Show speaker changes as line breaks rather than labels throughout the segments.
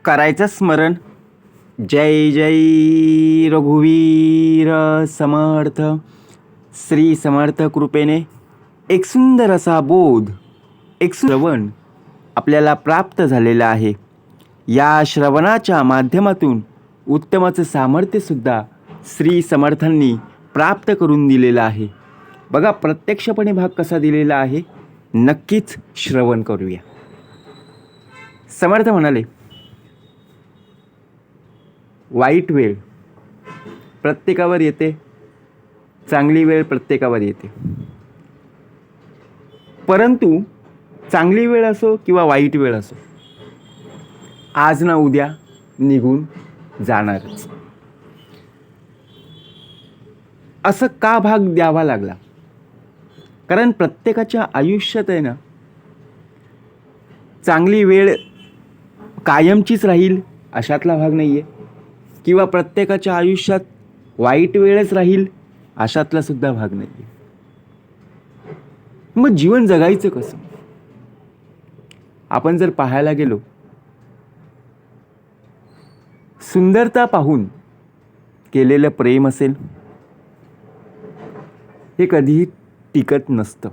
करायचं स्मरण. जय जय रघुवीर समर्थ. श्री समर्थ कृपेने एक सुंदर असा बोध, एक श्रवण आपल्याला प्राप्त झालेला आहे. या श्रवणाच्या माध्यमातून उत्तमाचं सामर्थ्यसुद्धा श्री समर्थांनी प्राप्त करून दिलेलं आहे. बघा, प्रत्यक्षपणे भाग कसा दिलेला आहे, नक्कीच श्रवण करूया. समर्थ म्हणाले, वाईट वेळ प्रत्येकावर येते, चांगली वेळ प्रत्येकावर येते. परंतु चांगली वेळ असो किंवा वाईट वेळ असो, आज ना उद्या निघून जाणारच. असं का भाग द्यावा लागला? कारण प्रत्येकाच्या आयुष्यात आहे ना, चांगली वेळ कायमचीच राहील अशातला भाग नाही आहे, किंवा प्रत्येकाच्या आयुष्यात वाईट वेळच राहील अशातला सुद्धा भाग नाही आहे. मग जीवन जगायचं कसं? आपण जर पाहायला गेलो, सुंदरता पाहून केलेलं प्रेम असेल, हे कधीही टिकत नसतं.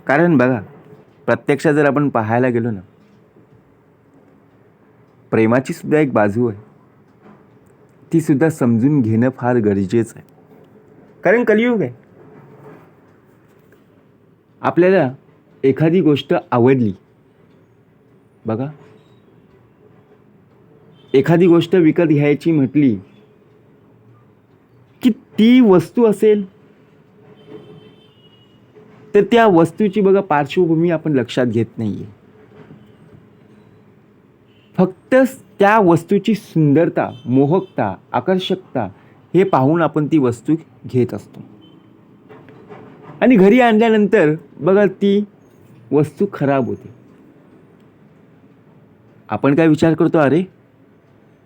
कारण बघा, प्रत्यक्षात जर आपण पाहायला गेलो ना, प्रेमाची सुद्धा एक बाजू आहे, ती सुद्धा समजून घेणं फार गरजेचं आहे. कारण कलियुग आहे. आपल्याला एखादी गोष्ट आवडली, बघा, एखादी गोष्ट विकत घ्यायची म्हटली की ती वस्तू असेल तर त्या वस्तूची बघा पार्श्वभूमी आपण लक्षात घेत नाहीये. फक्त त्या वस्तूची सुंदरता, मोहकता, आकर्षकता हे पाहून आपण ती वस्तू घेत असतो. आणि घरी आणल्यानंतर बघा ती वस्तू खराब होते. आपण काय विचार करतो, अरे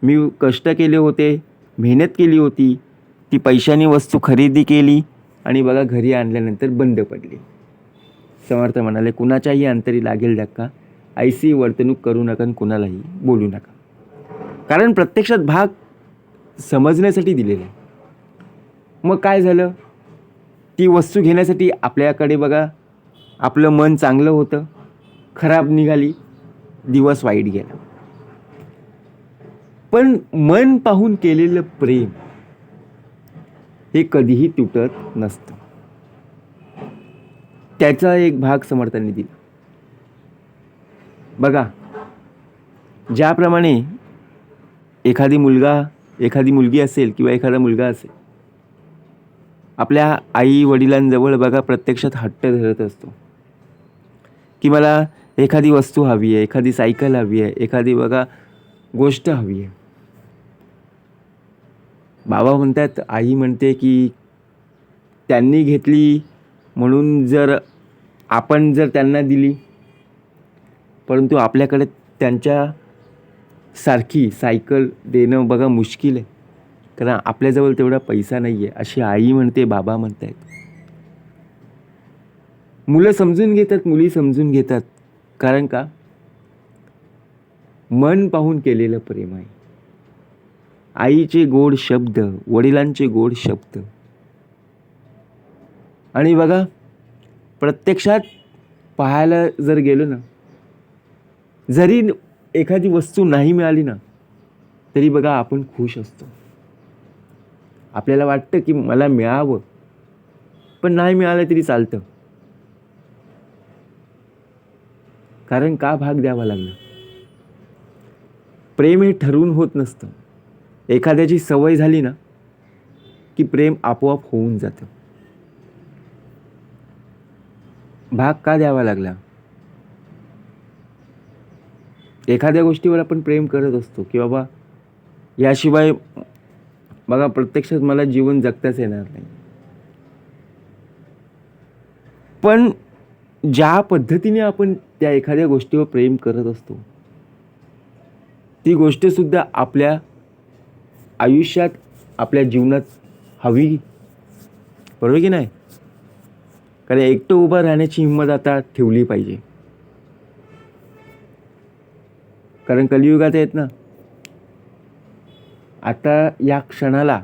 मी कष्ट केले होते, मेहनत केली होती, ती पैशाने वस्तू खरेदी केली आणि बघा घरी आणल्यानंतर बंद पडली. समर्थ म्हणाले, कुणाच्याही अंतरी लागेल धक्का, ऐसी वर्तणूक करू नका, कुणालाही बोलू नका. कारण प्रत्यक्षात भाग समजण्यासाठी दिलेला आहे. मग काय झालं, ती वस्तू घेण्यासाठी आपल्याकडे बघा आपलं मन चांगलं होतं, खराब निघाली, दिवस वाईट गेला. पण मन पाहून केलेलं प्रेम हे कधीही तुटत नसतं. त्याचा एक भाग समर्थांनी दिला. बघा, ज्याप्रमाणे एखादी मुलगी असेल किंवा एखादा मुलगा असेल, आपल्या आई वडिलांजवळ बघा प्रत्यक्षात हट्ट धरत असतो की मला एखादी वस्तू हवी आहे, एखादी सायकल हवी आहे, एखादी बघा गोष्ट हवी आहे. बाबा म्हणतात, आई म्हणते की त्यांनी घेतली म्हणून जर आपण जर त्यांना दिली, परंतु आपल्याकडे त्यांच्या सारखी सायकल देणं बघा मुश्किल आहे, कारण आपल्याजवळ तेवढा पैसा नाही आहे, अशी आई म्हणते, बाबा म्हणतायत. मुलं समजून घेतात, मुली समजून घेतात. कारण का, मन पाहून केलेलं प्रेम आहे. आईचे गोड शब्द, वडिलांचे गोड शब्द. आणि बघा, प्रत्यक्षात पाहायला जर गेलो ना, जरी एखादी वस्तू नाही मिळाली ना, तरी बघा आपण खुश असतो. आपल्याला वाटतं की मला मिळावं, पण नाही मिळालं तरी चालतं. कारण का भाग द्यावा लागला? प्रेम हे ठरवून होत नसतं. एखाद्याची सवय झाली ना की प्रेम आपोआप होऊन जातं. भाग का द्यावा लागला? एखाद्या गोष्टीवर आपण प्रेम करत असतो की बाबा याशिवाय बघा प्रत्यक्षात मला जीवन जगताच येणार नाही. पण ज्या पद्धतीने आपण त्या एखाद्या गोष्टीवर प्रेम करत असतो, ती गोष्ट सुद्धा आपल्या आयुष्यात, आपल्या जीवनात हवी, बरोबर की नाही? कारण एकटं उभं राहण्याची हिंमत आता ठेवली पाहिजे. कारण कलियुगात आहेत ना, आता या क्षणाला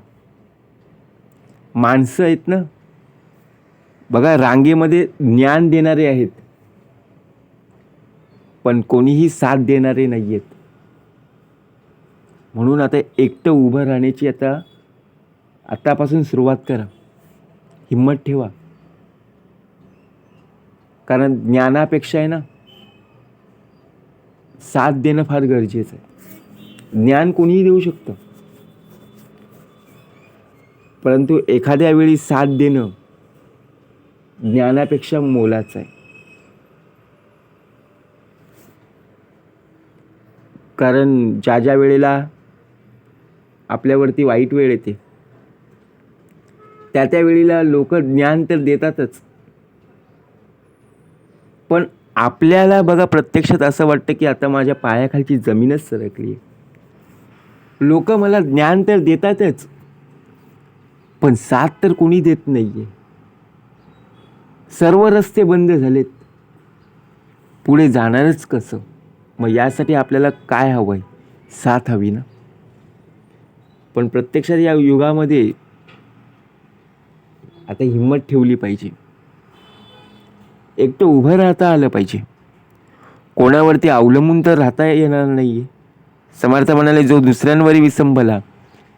माणसं आहेत ना बघा, रांगेमध्ये ज्ञान देणारे आहेत, पण कोणीही साथ देणारे नाही आहेत. म्हणून आता एकटं उभं राहण्याची आतापासून सुरुवात करा, हिम्मत ठेवा. कारण ज्ञानापेक्षा आहे ना साथ देणं फार गरजेचं आहे. ज्ञान कोणीही देऊ शकतं, परंतु एखाद्या वेळी साथ देणं ज्ञानापेक्षा मोलाचं आहे. कारण ज्या ज्या वेळेला आपल्यावरती वाईट वेळ येते, त्या वेळेला लोक ज्ञान तर देतातच, पण आपल्याला बघा प्रत्यक्षात असं वाटतं की आता माझ्या पायाखालची जमीनच सरकली आहे. लोक मला ज्ञान तर देतातच, पण साथ तर कोणी देत नाहीये. सर्व रस्ते बंद झालेत, पुढे जाणारच कसं? मग यासाठी आपल्याला काय हवंय? साथ हवी ना. पण प्रत्यक्षात या युगामध्ये आता हिम्मत ठेवली पाहिजे, एकटं उभं राहता आलं पाहिजे. कोणावरती अवलंबून तर राहता येणार नाहीये. समर्थ म्हणाले, जो दुसऱ्यांवरी विसंबला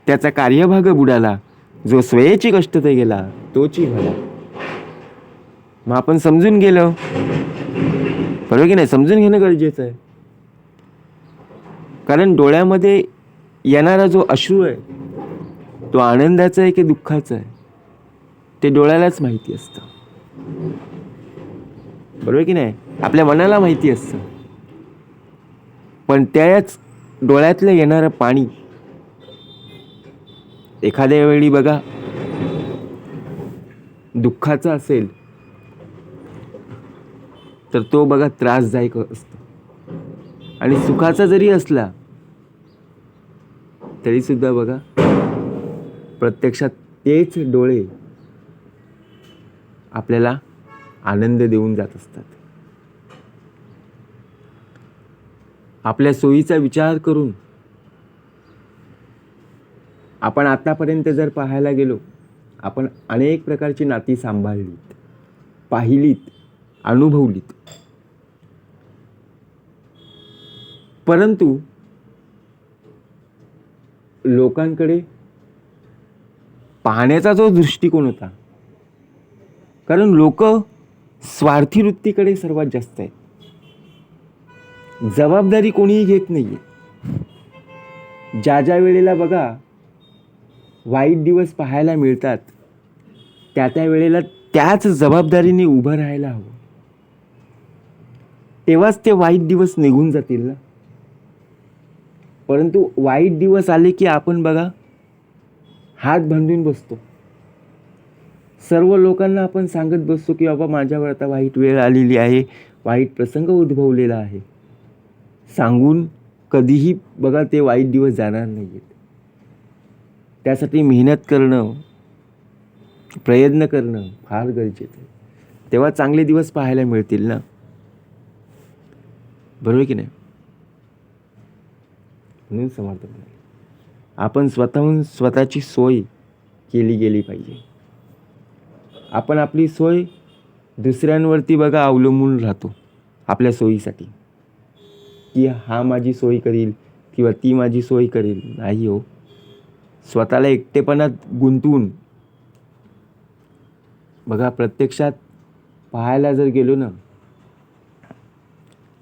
त्याचा कार्यभाग बुडाला, जो स्वयेची कष्ट ते गेला तोची भला. मग आपण समजून गेलो, बरोबर की नाही? समजून घेणं गरजेचं आहे. कारण डोळ्यामध्ये येणारा जो अश्रू आहे तो आनंदाचा आहे की दुःखाचा आहे ते डोळ्यालाच माहिती असतं, बरोबर की नाही? आपल्या मनाला माहिती असतं. पण त्याच डोळ्यातलं येणारं पाणी एखाद्या वेळी बघा दुःखाचा असेल तर तो बघा त्रासदायक असतो, आणि सुखाचा जरी असला तरी सुद्धा बघा प्रत्यक्षात तेच डोळे आपल्याला आनंद देऊन जात असतात. आपल्या सोयीचा विचार करून आपण आतापर्यंत जर पाहायला गेलो, आपण अनेक प्रकारची नाती सांभाळलीत, पाहिलीत, अनुभवलीत, परंतु लोकांकडे पाहण्याचा जो दृष्टिकोन होता, कारण लोक स्वार्थी वृत्तीकडे सर्वात जास्त आहेत. जबाबदारी कोणीही घेत नाहीये. ज्या ज्या वेळेला बघा वाईट दिवस पाहायला मिळतात, त्या वेळेला त्याच जबाबदारीने उभं राहायला हवं, तेव्हाच ते वाईट दिवस निघून जातील ना. परंतु वाईट दिवस आले की आपण बघा हात बांधून बसतो. सर्व लोकांना आपण सांगत बसतो की बाबा माझ्यावर आता वाईट वेळ आलेली आहे, वाईट प्रसंग उद्भवलेला आहे. सांगून कधीही बघा ते वाईट दिवस जाणार नाहीत. त्यासाठी मेहनत करणं, प्रयत्न करणं फार गरजेचं आहे. तेव्हा चांगले दिवस पाहायला मिळतील ना, बरोबर की नाही? म्हणून समर्थ म्हणाले, आपण स्वतःहून स्वतःची सोय केली गेली पाहिजे. आपण आपली सोय दुसऱ्यांवरती बघा अवलंबून राहतो आपल्या सोयीसाठी, की हा माझी सोय करील किंवा ती माझी सोय करेल. नाही हो, स्वतःला एकटेपणात गुंतवून बघा प्रत्यक्षात पाहायला जर गेलो ना,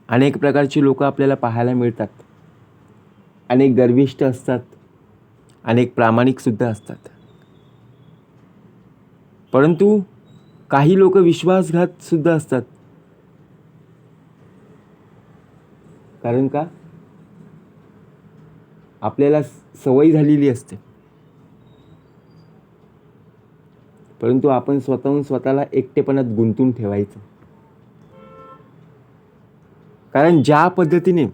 अनेक प्रकारची लोक आपल्याला पाहायला मिळतात. अनेक गर्विष्ठ असतात, अनेक प्रामाणिक सुद्धा असतात, परंतु काही लोक विश्वासघात सुद्धा असतात. कारण का? आपल्याला सवय झालेली असते, परंतु आपण स्वतःहून स्वतःला एकटेपणात गुंतून ठेवायचं. कारण ज्या पद्धतीने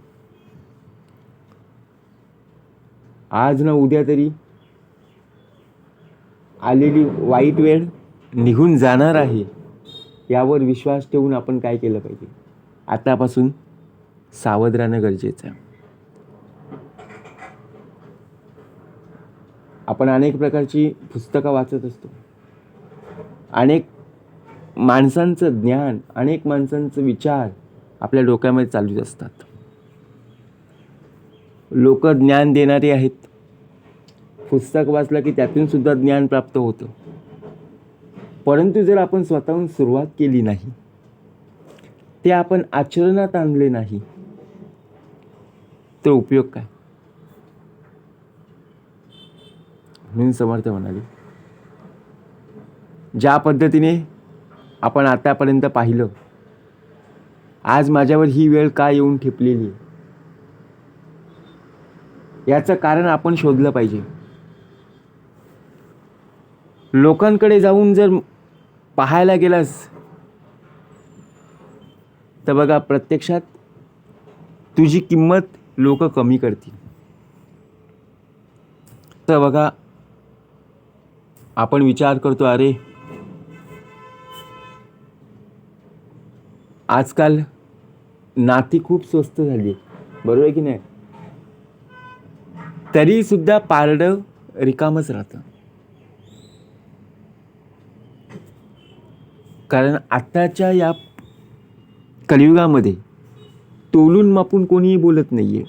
आज ना उद्या तरी आलेली वाईट वेळ निघून जाणार आहे, यावर विश्वास ठेवून आपण काय केलं पाहिजे? आतापासून सावध राहणं गरजेचं आहे. आपण अनेक प्रकारची पुस्तकं वाचत असतो. अनेक माणसांचं ज्ञान, अनेक माणसांचं विचार आपल्या डोक्यामध्ये चालूच असतात. लोक ज्ञान देणारे आहेत. पुस्तक वाचलं की त्यातून सुद्धा ज्ञान प्राप्त होतं. परंतु जर आपण स्वतःहून सुरुवात केली नाही, ते आपण आचरणात आणले नाही, तर उपयोग काय? म्हणून समर्थ म्हणाले, ज्या पद्धतीने आपण आतापर्यंत पाहिलं, आज माझ्यावर ही वेळ का येऊन ठेपलेली आहे, याचं कारण आपण शोधलं पाहिजे. लोकांकडे जाऊन जर पाहायला गेलास तर बघा, प्रत्यक्षात तुझी किंमत लोक कमी करतील. तर बघा, आपण विचार करतो, अरे आजकाल नाती खूप स्वस्त झाली, बरोबर आहे की नाही? तरी सुद्धा पारडं रिकामच राहतं. कारण आताच्या या कलियुगामध्ये तोलून मापून कोणीही बोलत नाहीये.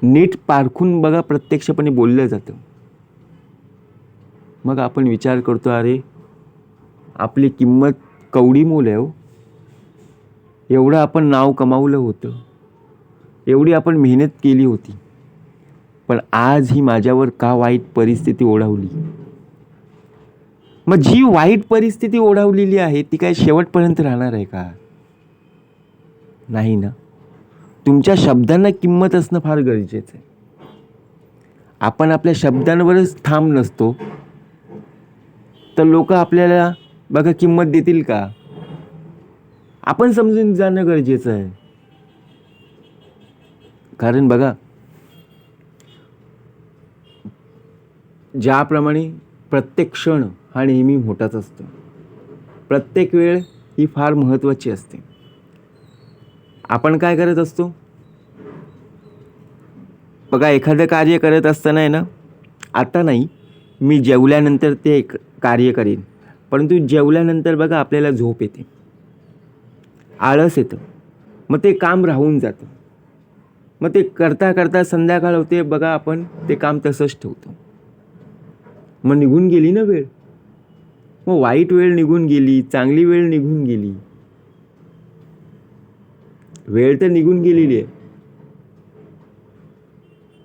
नीट पारखून बघा, प्रत्यक्षपणे बोललं जातं. मग आपण विचार करतो, अरे आपली किंमत कवडी मोल आहे हो. एवढं आपण नाव कमावलं होतं, एवढी आपण मेहनत केली होती, पण आज ही माझ्यावर का वाईट परिस्थिती ओढावली? मग जी वाईट परिस्थिती ओढावलेली आहे ती काय शेवटपर्यंत राहणार आहे का? नाही ना. तुमच्या शब्दांना किंमत असणं फार गरजेचं आहे. आपण आपल्या शब्दांवरच ठाम नसतो तर लोक आपल्याला बघा किंमत देतील का? आपण समजून जाणं गरजेचं आहे. कारण बघा, ज्याप्रमाणे प्रत्येक क्षण हा नेहमी मोठाच असतो, प्रत्येक वेळ ही फार महत्त्वाची असते. आपण काय करत असतो बघा, एखादं कार्य करत असताना आहे ना, आता नाही, मी जेवल्यानंतर ते कार्य करीन, परंतु जेवल्यानंतर बघा आपल्याला झोप येते, आळस येतं, मग ते काम राहून जातं. मग ते करता करता संध्याकाळ होते बघा, आपण ते काम तसंच ठेवतो. मग निघून गेली ना वेळ. मग वाईट वेळ निघून गेली, चांगली वेळ निघून गेली. वेळ तर निघून गेलेली आहे,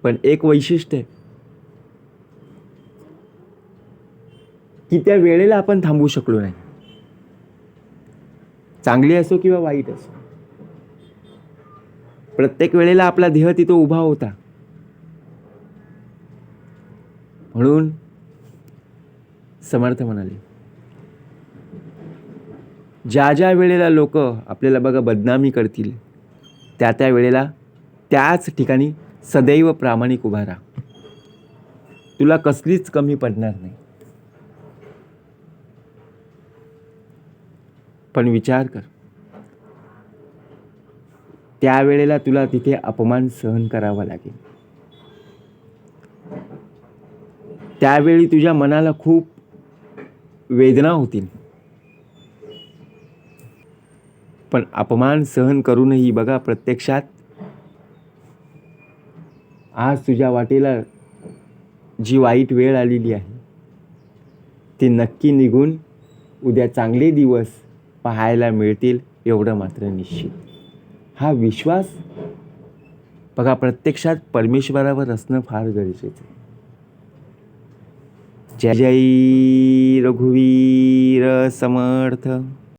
पण एक वैशिष्ट्य आहे की त्या वेळेला आपण थांबू शकलो नाही. चांगली असो किंवा वाईट असो, प्रत्येक वेळेला आपला देह तिथं उभा होता. म्हणून समर्थ म्हणाले, ज्या ज्या वेळेला लोक आपल्याला बघा बदनामी करतील, त्या त्या वेळेला त्याच ठिकाणी सदैव प्रामाणिक उभा राहा. तुला कसलीच कमी पडणार नाही. पण विचार कर, त्यावेळेला तुला तिथे अपमान सहन करावा लागेल. त्यावेळी तुझ्या मनाला खूप वेदना होतील. पण अपमान सहन करूनही बघा, प्रत्यक्षात आज तुझ्या वाटेला जी वाईट वेळ आलेली आहे ती नक्की निघून उद्या चांगले दिवस पाहायला मिळतील, एवढं मात्र निश्चित. हा विश्वास बघा प्रत्यक्षात परमेश्वरावर असणं फार गरजेचं आहे. जय जय रघुवीर समर्थ.